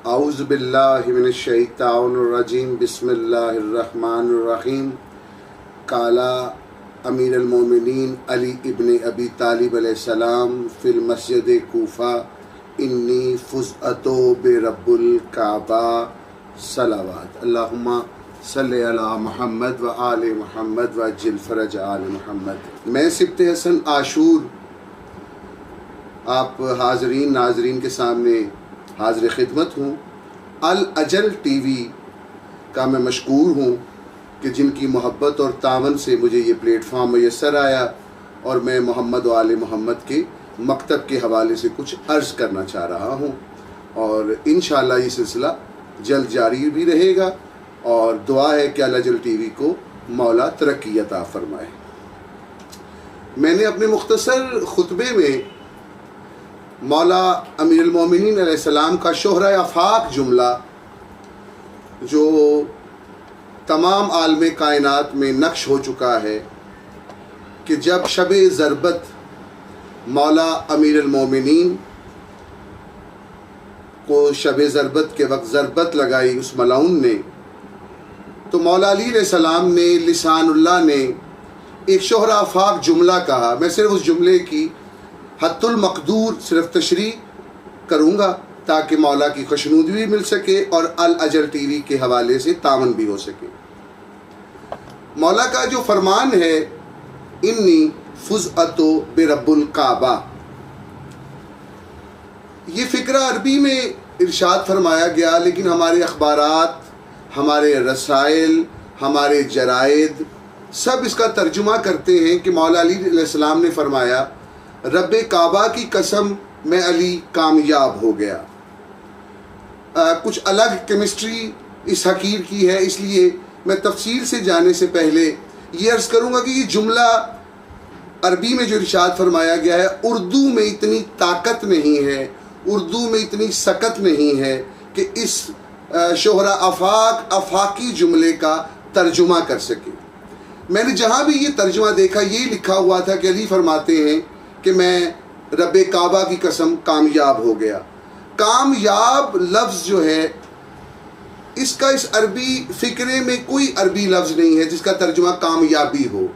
औज़ु बिल्लाहि मिनश शैतानिर रजीम बिस्मिल्लाहिर रहमानिर रहीम। काला अमीरुल मोमिनीन अली इब्न अबी तालिब अलैहिस्सलाम फिल मस्जिद कूफा इन्नी फुज़अतो बिरब्बिल काबा सलावत अल्लाहुम्मा सल्लि अला मुहम्मद व आले मुहम्मद व अज्जिल फ़रज आले मुहम्मद। मैं सिब्त हसन आशूर आप हाज़रीन नाज़रीन के सामने हाज़िर खिदमत हूँ। अल अजल टीवी का मैं मशकूर हूँ कि जिनकी मोहब्बत और तावन से मुझे ये प्लेटफॉर्म मैसर आया और मैं मोहम्मद व आले मोहम्मद के मकतब के हवाले से कुछ अर्ज़ करना चाह रहा हूँ और इंशाअल्लाह ये सिलसिला जल्द जारी भी रहेगा और दुआ है कि अल अजल टीवी को मौला तरक्की अता फरमाए। मैंने अपने मुख्तसर खुतबे में मौला अमीरुल मोमिनीन अलैहिस्सलाम का शोहरा आफाक जुमला जो तमाम आलम कायनात में नक्श हो चुका है कि जब शब ज़रबत मौला अमीरुल मोमिनीन को शब ज़रबत के वक्त ज़रबत लगाई उस मलाउन ने, तो मौला अली अलैहिस्सलाम ने लिसानुल्लाह ने एक शोहरा आफाक जुमला कहा। मैं सिर्फ उस जुमले की हत्तुल मक़दूर सिर्फ तशरीह करूँगा ताकि मौला की खुशनुदी भी मिल सके और अल अजल टीवी के हवाले से तावन भी हो सके। मौला का जो फरमान है इन्नी फुज़अतो बिरब्बिल काबा, ये फ़िक्रा अरबी में इरशाद फरमाया गया, लेकिन हमारे अखबारात, हमारे रसाइल, हमारे जराइद सब इसका तर्जुमा करते हैं कि मौला अली अलैहिस्सलाम ने फरमाया रब्बे काबा की कसम मैं अली कामयाब हो गया। कुछ अलग केमिस्ट्री इस हकीर की है, इसलिए मैं तफसील से जाने से पहले ये अर्ज़ करूँगा कि ये जुमला अरबी में जो इरशाद फरमाया गया है उर्दू में इतनी ताकत नहीं है, उर्दू में इतनी सकत नहीं है कि इस शोहरा आफाकी जुमले का तर्जुमा कर सके। मैंने जहाँ भी ये तर्जुमा देखा ये लिखा हुआ था कि अली फरमाते हैं कि मैं रब्बे काबा की कसम कामयाब हो गया। कामयाब लफ्ज़ जो है इसका इस अरबी फ़िक्रे में कोई अरबी लफ्ज़ नहीं है जिसका तर्जुमा कामयाबी हो।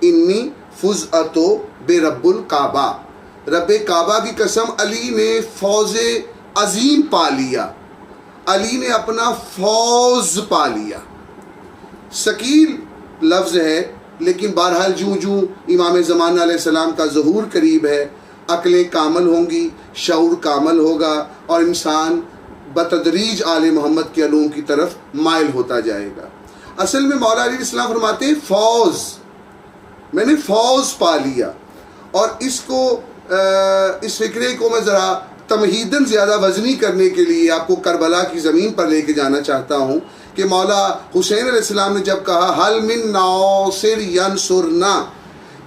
इन्नी फुज़अतो बिरब्बिल काबा, रब्बे काबा की कसम अली ने फ़ौज़ अज़ीम पा लिया, अली ने अपना फ़ौज़ पा लिया। सकील लफ्ज़ है लेकिन बहरहाल जूँ जूँ इमाम ज़माना अलैहिस्सलाम का ज़हूर करीब है, अक़लें कामल होंगी, शऊर कामल होगा और इंसान बतदरीज आले मोहम्मद के अलूम की तरफ माइल होता जाएगा। असल में मौला अली अलैहिस्सलाम फरमाते हैं फ़ौज़, मैंने फ़ौज़ पा लिया। और इसको इस फ़िक्रे को मैं ज़रा तमहीदन ज़्यादा वज़नी करने के लिए आपको करबला की ज़मीन पर लेके जाना चाहता हूँ कि मौला हुसैन अलैहिस्सलाम ने जब कहा हल मिन नासिर यंसुरना,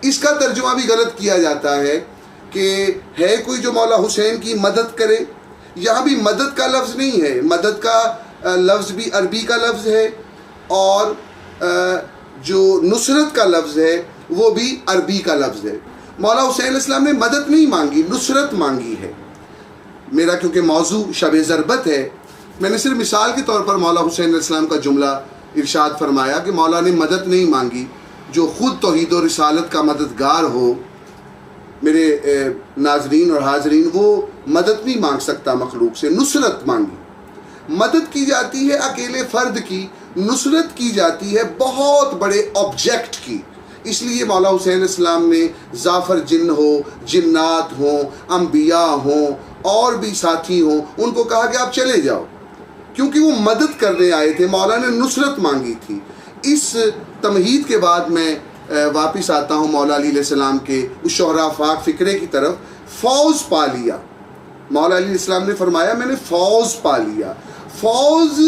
इसका तर्जुमा भी गलत किया जाता है कि है कोई जो मौला हुसैन की मदद करे। यहाँ भी मदद का लफ्ज़ नहीं है, मदद का लफ्ज़ भी अरबी का लफ्ज़ है और जो नुसरत का लफ्ज़ है वो भी अरबी का लफ्ज़ है। मौला हुसैन अलैहिस्सलाम ने मदद नहीं मांगी, नुसरत मांगी है। मेरा क्योंकि मौजू शब ज़रबत है, मैंने सिर्फ मिसाल के तौर पर मौला हुसैन अलैहिस्सलाम का जुमला इरशाद फरमाया कि मौला ने मदद नहीं मांगी। जो ख़ुद तौहीद और रिसालत का मददगार हो, मेरे नाजरीन और हाजरीन, वो मदद नहीं मांग सकता मखलूक से, नुसरत मांगी। मदद की जाती है अकेले फ़र्द की, नुसरत की जाती है बहुत बड़े ऑब्जेक्ट की। इसलिए मौला हुसैन अलैहिस्सलाम ने जाफ़र जिन हो, जिन्नात हों, अम्बिया हों और भी साथी हों, उनको कहा कि आप चले जाओ, क्योंकि वो मदद करने आए थे, मौला ने नुसरत मांगी थी। इस तमहीद के बाद मैं वापस आता हूँ मौला अली अलैहिस्सलाम के उस शोहरा आफाक फ़िक्रे की तरफ। फ़ौज़ पा लिया, मौला अली अलैहिस्सलाम ने फरमाया मैंने फ़ौज़ पा लिया। फ़ौज़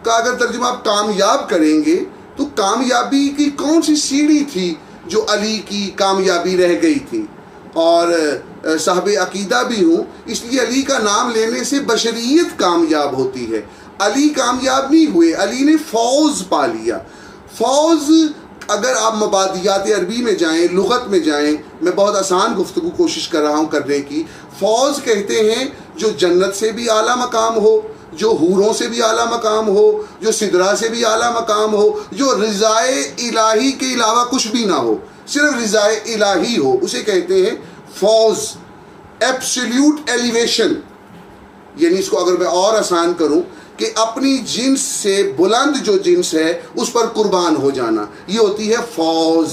का अगर तर्जुमा आप कामयाब करेंगे तो कामयाबी की कौन सी सीढ़ी थी जो अली की कामयाबी रह गई थी। और साहब अकीदा भी हूँ, इसलिए अली का नाम लेने से बशरियत कामयाब होती है। अली कामयाब नहीं हुए, अली ने फ़ौज़ पा लिया। फ़ौज़ अगर आप मबादियात अरबी में जाएँ, लुग़त में जाएँ, मैं बहुत आसान गुफ्तगू कोशिश कर रहा हूँ करने की। फ़ौज़ कहते हैं जो जन्नत से भी आला मकाम हो, जो हूरों से भी आला मकाम हो, जो सिदरा से भी आला मकाम हो, जो रिज़ाए इलाही के अलावा कुछ भी ना हो, सिर्फ रिज़ाए इलाही हो, उसे कहते हैं फौज, एब्सोल्यूट एलिवेशन। यानी इसको अगर मैं और आसान करूं कि अपनी जिन्स से बुलंद जो जिन्स है उस पर कुर्बान हो जाना, ये होती है फौज,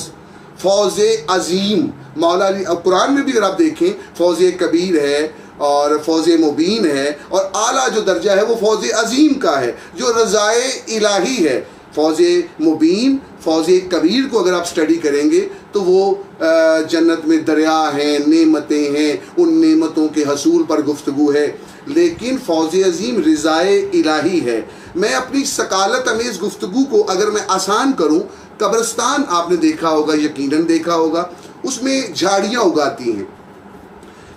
फौज अजीम। मौला अली, अब कुरान में भी अगर आप देखें फौज कबीर है और फौज मुबीन है, और आला जो दर्जा है वो फौज अजीम का है जो रज़ाए इलाही है। फौज मुबीन, फौज कबीर को अगर आप स्टडी करेंगे तो वो जन्नत में दरिया हैं, नेमतें हैं, उन नेमतों के हसूल पर गुफ्तगू है। लेकिन फौज अजीम रिज़ाए इलाही है। मैं अपनी सकालत अमेज़ गुफ्तगू को अगर मैं आसान करूं, कब्रिस्तान आपने देखा होगा, यकीनन देखा होगा, उसमें झाड़ियाँ उगाती हैं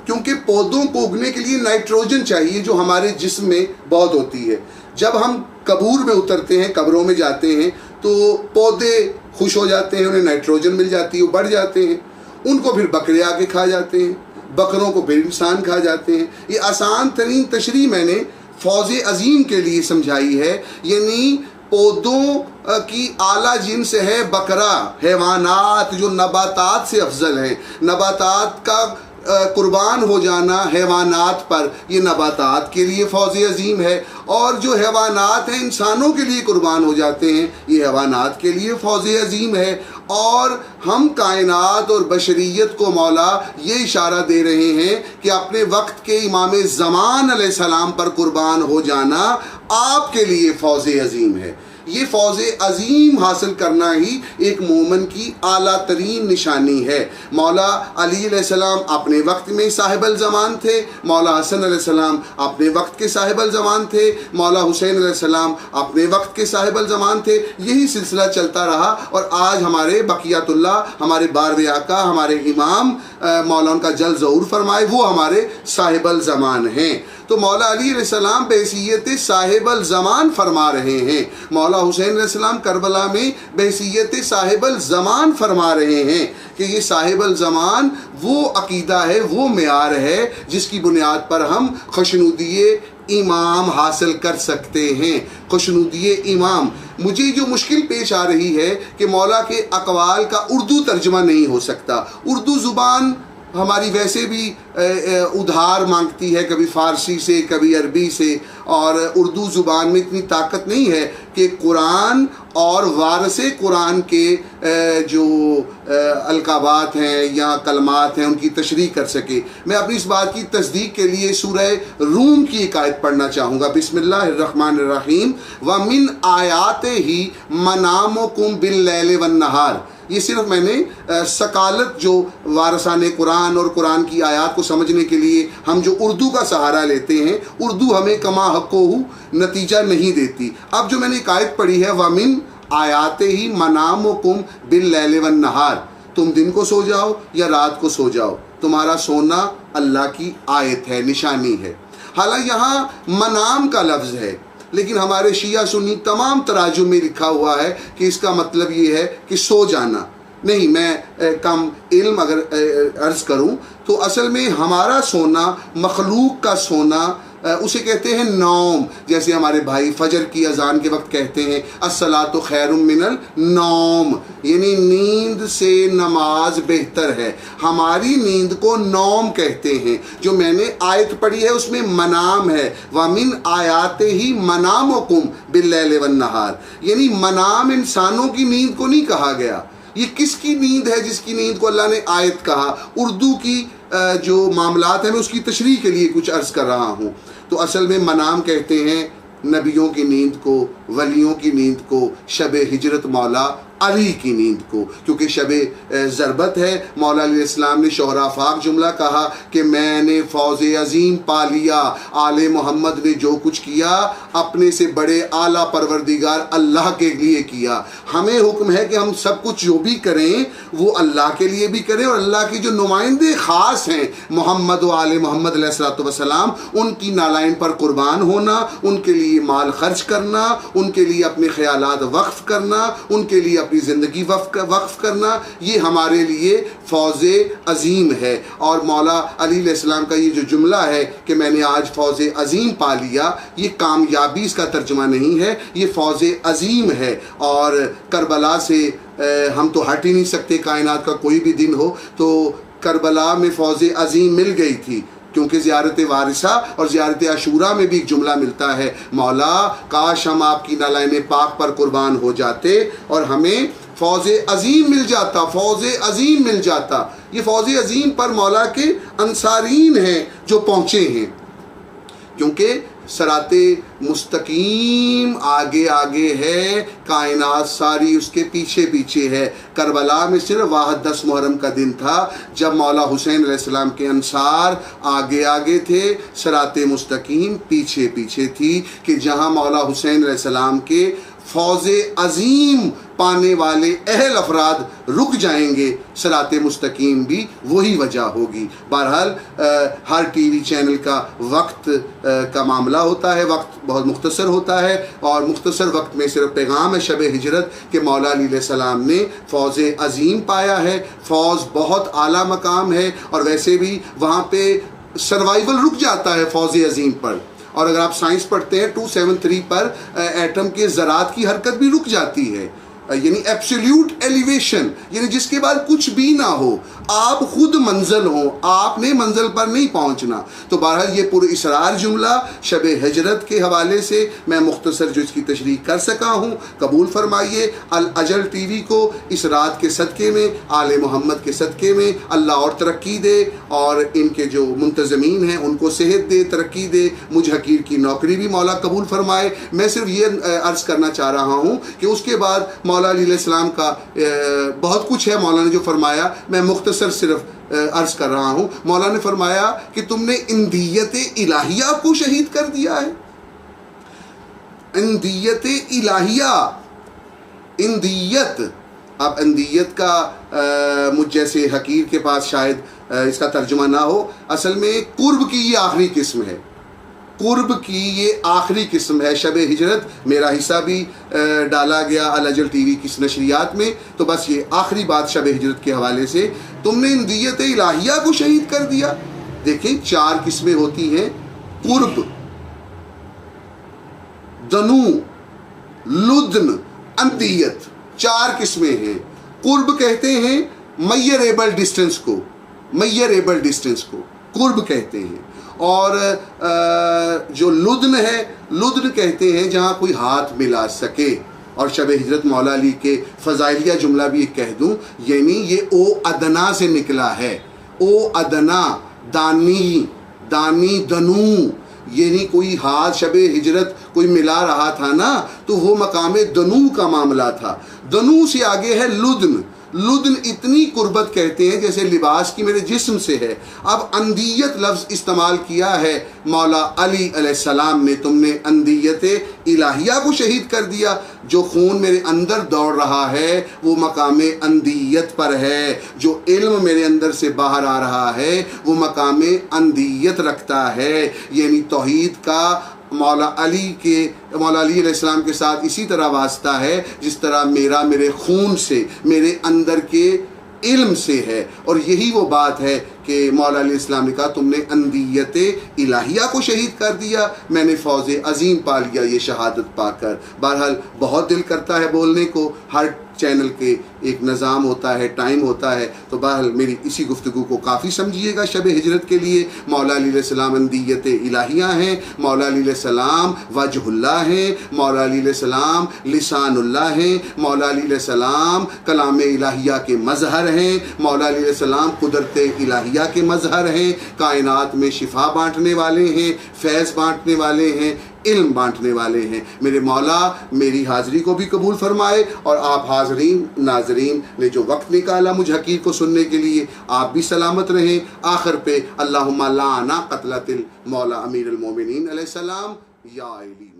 क्योंकि पौधों को उगने के लिए नाइट्रोजन चाहिए जो हमारे जिस्म में बहुत होती है। जब हम कबूर में उतरते हैं, कब्रों में जाते हैं, तो पौधे खुश हो जाते हैं, उन्हें नाइट्रोजन मिल जाती है, वो बढ़ जाते हैं, उनको फिर बकरे आके खा जाते हैं, बकरों को फिर इंसान खा जाते हैं। ये आसान तरीन तशरीह मैंने फौज अजीम के लिए समझाई है। यानी पौधों की आला जिन्स है बकरा, हैवानात जो नबातात से अफजल हैं, नबातात का कुर्बान हो जाना हैवानात पर, ये नबातात के लिए फौज अजीम है, और जो हैवानात हैं इंसानों के लिए कुर्बान हो जाते हैं, ये हैवानात के लिए फौज अजीम है। और हम कायनात और बशरियत को मौला ये इशारा दे रहे हैं कि अपने वक्त के इमाम ज़मान अलैहिस्सलाम पर कुर्बान हो जाना आपके लिए फौज अजीम है। ये फौज अजीम हासिल करना ही एक मोमिन की आला तरीन निशानी है। मौला अली अलैहिस्सलाम अपने वक्त में साहिबल ज़मान थे, मौला हसन अलैहिस्सलाम अपने वक्त के साहिबल ज़मान थे, मौला हुसैन अलैहिस्सलाम अपने वक्त के साहिबल ज़मान थे। यही सिलसिला चलता रहा और आज हमारे बकियातुल्लाह, हमारे बारवे आका, हमारे इमाम मौला उनका जल ज़हूर फरमाए, वो हमारे साहिबल ज़मान हैं। तो मौला अली अलैहिस्सलाम बहसीयत साहिबल ज़मान फरमा रहे हैं, मौला हुसैन अलैहिस्सलाम करबला में बहसीयत साहिबल ज़मान फरमा रहे हैं कि ये साहिबल ज़मान वो अकीदा है, वो मेयार है जिसकी बुनियाद पर हम खुशनुदी इमाम हासिल कर सकते हैं। खुशनुदी इमाम, मुझे जो मुश्किल पेश आ रही है कि मौला के अक़वाल का उर्दू तर्जुमा नहीं हो सकता। उर्दू ज़ुबान हमारी वैसे भी उधार मांगती है, कभी फ़ारसी से कभी अरबी से, और उर्दू ज़ुबान में इतनी ताकत नहीं है कि कुरान और वारसे कुरान के जो अलकाबात हैं या कलमात हैं उनकी तशरीह कर सके। मैं अपनी इस बात की तस्दीक के लिए सूरह रूम की एक आयत पढ़ना चाहूँगा। बिस्मिल्लाहिर्रहमानिर्रहीम। व मिन आयाते ही मनामुकुम बिल्लैल वन्नहार। ये सिर्फ मैंने सकालत जो वारसाने कुरान और कुरान की आयत को समझने के लिए हम जो उर्दू का सहारा लेते हैं, उर्दू हमें कमा हक़्क़ुहु नतीजा नहीं देती। अब जो मैंने एक आयत पढ़ी है, वमिन आयाते ही मनामुकुम बिल्लैल वन्नहार, तुम दिन को सो जाओ या रात को सो जाओ, तुम्हारा सोना अल्लाह की आयत है, निशानी है। हालांकि यहाँ मनाम का लफ्ज़ है, लेकिन हमारे शिया सुन्नी तमाम तराजुम में लिखा हुआ है कि इसका मतलब ये है कि सो जाना। नहीं, मैं कम इल्म अगर अर्ज़ करूं तो असल में हमारा सोना, मखलूक का सोना, उसे कहते हैं नौम। जैसे हमारे भाई फजर की अजान के वक्त कहते हैं अस्सलातु खैरुम मिनल नौम, यानी नींद से नमाज बेहतर है। हमारी नींद को नौम कहते हैं। जो मैंने आयत पढ़ी है उसमें मनाम है, वमिन आयाते ही मनामुकुम बिल्लैल वन्नहार, यानी मनाम इंसानों की नींद को नहीं कहा गया। ये किसकी नींद है जिसकी नींद को अल्लाह ने आयत कहा? उर्दू की जो मामलात हैं मैं उसकी तशरीह के लिए कुछ अर्ज़ कर रहा हूँ। तो असल में मनाम कहते हैं नबियों की नींद को, वलियों की नींद को, शब हिजरत मौला अली की नींद को, क्योंकि शब ज़रबत है। मौला अलैहिस्सलाम ने शोहरा फाक जुमला कहा कि मैंने फौज अजीम पा लिया। आले मोहम्मद ने जो कुछ किया अपने से बड़े आला परवरदिगार अल्लाह के लिए किया। हमें हुक्म है कि हम सब कुछ जो भी करें वो अल्लाह के लिए भी करें, और अल्लाह के जो नुमाइंदे ख़ास हैं मोहम्मद व आले मोहम्मद अलैहिस्सलाम, उनकी नालाइन पर कुर्बान होना, उनके लिए माल खर्च करना, उनके लिए अपने ख़यालात वक्फ़ करना, उनके लिए अपनी अपनी ज़िंदगी वक्फ़ करना, ये हमारे लिए फ़ौज़ अज़ीम है। और मौला अली अलैहिस्सलाम का ये जो जुमला है कि मैंने आज फ़ौज़ अज़ीम पा लिया, ये कामयाबी इसका तर्जुमा नहीं है, ये फ़ौज़ अज़ीम है। और करबला से हम तो हट ही नहीं सकते, कायनात का कोई भी दिन हो तो करबला में फ़ौज़ अज़ीम मिल गई थी, क्योंकि ज़ियारत वारिसा और ज़ियारत आशूरा में भी एक जुमला मिलता है, मौला काश हम आपकी नालाइन पाक पर कुर्बान हो जाते और हमें फ़ौज़ अज़ीम मिल जाता, फ़ौज़ अज़ीम मिल जाता। ये फ़ौज़ अज़ीम पर मौला के अंसारीन हैं जो पहुँचे हैं, क्योंकि सराते मुस्तकीम आगे आगे है, कायनात सारी उसके पीछे पीछे है। करबला में सिर्फ वाहद 10 मुहर्रम का दिन था जब मौला हुसैन अलैहिस्सलाम के अंसार आगे आगे थे, सराते मुस्तकीम पीछे पीछे थी, कि जहाँ मौला हुसैन अलैहिस्सलाम के फ़ौज़ अज़ीम पाने वाले अहल अफराद रुक जाएंगे, सराते मुस्तकीम भी वही वजह होगी। बहरहाल हर टीवी चैनल का वक्त का मामला होता है, वक्त बहुत मुख्तसर होता है, और मुख्तसर वक्त में सिर्फ पैगाम है शब हिजरत के मौला अली अलैहिस्सलाम ने फ़ौज़ अज़ीम पाया है। फ़ौज़ बहुत आला मकाम है, और वैसे भी वहाँ पे सर्वाइवल रुक जाता है फ़ौज़ अज़ीम पर। और अगर आप साइंस पढ़ते हैं 273 पर एटम के ज़रात की हरकत भी रुक जाती है, यानी एब्सोल्यूट एलिवेशन, यानी जिसके बाद कुछ भी ना हो, आप खुद मंजिल हो, आपने मंजिल पर नहीं पहुंचना। तो बहरहाल ये पूरे इसरार जुमला शब हिजरत के हवाले से मैं मुख्तसर जो इसकी तशरीह कर सका हूँ, कबूल फरमाइए। अल अजल टीवी को इस रात के सदक़े में, आले मोहम्मद के सदक़े में अल्लाह और तरक्की दे, और इनके जो मुंतज़मीन हैं उनको सेहत दे, तरक्की दे, मुझ हकीर की नौकरी भी मौला कबूल फरमाए। मैं सिर्फ ये अर्ज़ करना चाह रहा हूँ कि उसके बाद मौला अली अलैहिस्सलाम का बहुत कुछ है, मौला ने जो फरमाया मैं मुख्तसर सिर्फ अर्ज़ कर रहा हूँ। मौला ने फरमाया कि तुमने इंदियत इलाहिया को शहीद कर दिया है। इंदियत इलाहिया, इंदियत, अब इंदियत का मुझ जैसे हकीर के पास शायद इसका तर्जुमा ना हो, असल में कुर्ब की ये आखिरी किस्म है, कुर्ब की ये आखिरी किस्म है। शब हिजरत मेरा हिस्सा भी डाला गया अल अजल टीवी की नशरियात में, तो बस ये आखिरी बात शब हिजरत के हवाले से, तुमने इंदियत इलाहिया को शहीद कर दिया। देखें 4 किस्में होती हैं, कुर्ब, दनू, लुद्न, अंदियत, 4 किस्में हैं। कुर्ब कहते हैं मैयरेबल डिस्टेंस को, मैयरेबल डिस्टेंस को कुर्ब कहते हैं। और जो लुद्न है, लुद्न कहते हैं जहाँ कोई हाथ मिला सके। और शब हिजरत मौला अली के फ़ज़ाइलिया जुमला भी एक कह दूँ, यानी ये ओ अदना से निकला है। ओ अदना, दानी, दानी, दनू, यानी कोई हाथ शब हिजरत कोई मिला रहा था ना, तो वो मकाम दनू का मामला था। दनू से आगे है लुद्न। लुद्न इतनी कुर्बत कहते हैं जैसे लिबास की मेरे जिस्म से है। अब अंदियत लफ्ज़ इस्तेमाल किया है मौला अली अलैहिस्सलाम ने, तुमने अंदियत इलाहिया को शहीद कर दिया। जो खून मेरे अंदर दौड़ रहा है वो मकाम अंदियत पर है, जो इल्म मेरे अंदर से बाहर आ रहा है वो मकाम अंदियत रखता है। यानी तौहीद का मौला अली अलैहिस्सलाम के साथ इसी तरह वास्ता है जिस तरह मेरा मेरे खून से, मेरे अंदर के इल्म से है। और यही वो बात है कि मौला अली अलैहिस्सलाम ने कहा तुमने अंदियत इलाहिया को शहीद कर दिया, मैंने फ़ौज़ अज़ीम पा लिया ये शहादत पाकर। बहरहाल बहुत दिल करता है बोलने को, हर चैनल के एक निज़ाम होता है, टाइम होता है, तो बहरहाल मेरी इसी गुफ्तगू को काफ़ी समझिएगा। शब हिजरत के लिए मौला अली अलैहिस्सलाम अंदियत इलाहिया हैं, मौला अली अलैहिस्सलाम वजहुल्लाह हैं, मौला अली अलैहिस्सलाम लिसानुल्लाह हैं, मौला अली अलैहिस्सलाम कलाम इलाहिया के मज़हर हैं, मौला अली अलैहिस्सलाम कुदरत इलाहिया के मज़हर हैं, कायनात में शिफा बांटने वाले हैं, फैज़ बांटने वाले हैं, इल्म बांटने वाले हैं। मेरे मौला मेरी हाज़िरी को भी कबूल फरमाए, और आप हाज़रीन नाज़रीन ने जो वक्त निकाला मुझ हकीर को सुनने के लिए, आप भी सलामत रहें। आखिर पे अल्लाहुम्मा लाना क़त्लतिल मौला अमीरुल मोमिनीन अलैहिस्सलाम या अली।